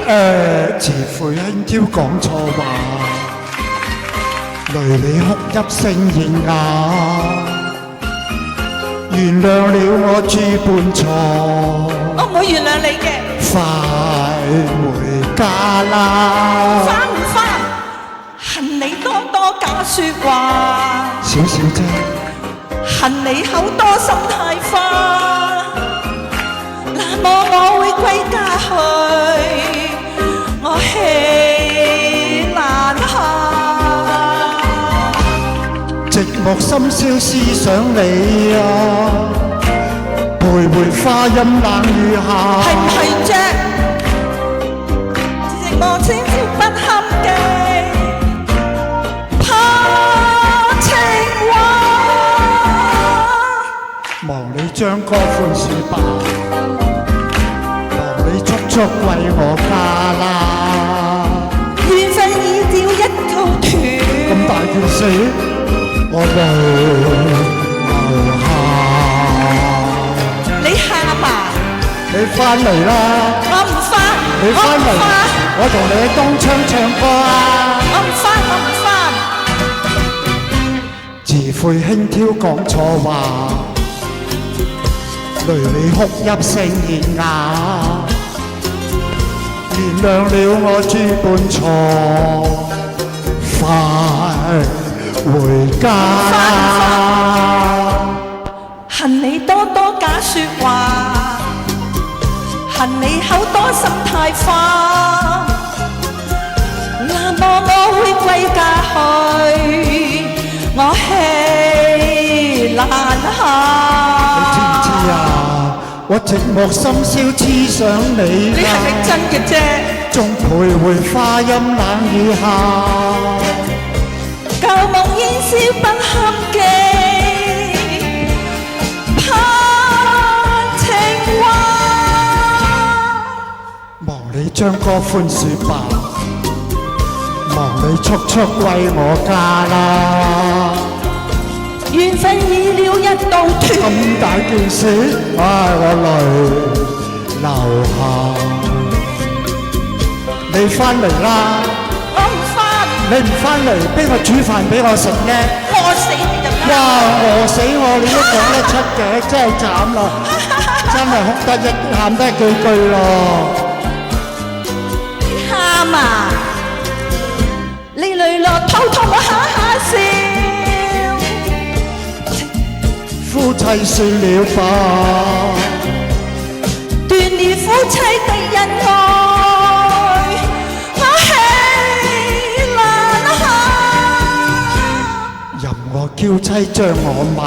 自悔輕佻講錯話，淚你哭泣聲現啞，原諒了我諸般錯，我唔會原諒你嘅。快回家啦！返唔返？恨你多多假説話，少少啫，恨你口多心太花，那麼我會歸家去，我氣難下，寂寞深宵思想你啊，徘徊花陰冷雨下，係唔係啫？寂寞清宵不堪記，怕情話。望你將歌歡笑吧，望你速速歸我家啦。緣分已掉一câu斷，咁大件事，我淚流下。你喊啊！你翻嚟啦！我唔翻，你翻嚟，我同你喺東窗唱歌啊！我唔翻，我唔翻。自悔輕佻講錯話，淚你哭泣聲現啞，原諒了我諸般錯，快回家啦！恨你多多假説話，恨你口多心太花，那麼我會歸家去，我氣難下。你知唔知啊？我寂寞深宵痴想你，你係咪真嘅啫？仲徘徊花陰冷雨下，舊夢煙消不堪記，盼情話。望你將歌歡笑吧，望你速速歸我家啦。緣分已了一道斷，咁大件事，唉，我淚流下。你翻嚟啦！我唔翻，你唔翻嚟，邊個煮飯俾我食呢？餓死你就啱。哇！餓死我，你都講得出嘅，真係慘啦！真係哭得喊得幾句咯。你喊啊！你淚落肚痛，我哈哈笑。夫妻算了吧，斷了夫妻的恩愛，我氣難下。任我嬌妻將我罵，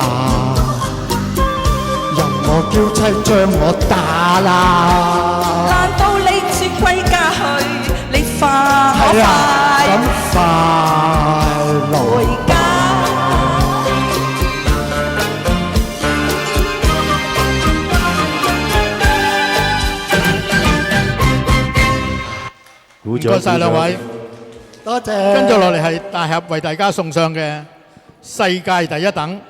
任我嬌妻將我打啦。難道你說歸家去，你快係啊，咁快樂回家？唔該晒兩位，多謝。跟住落嚟係大俠為大家送上嘅世界第一等。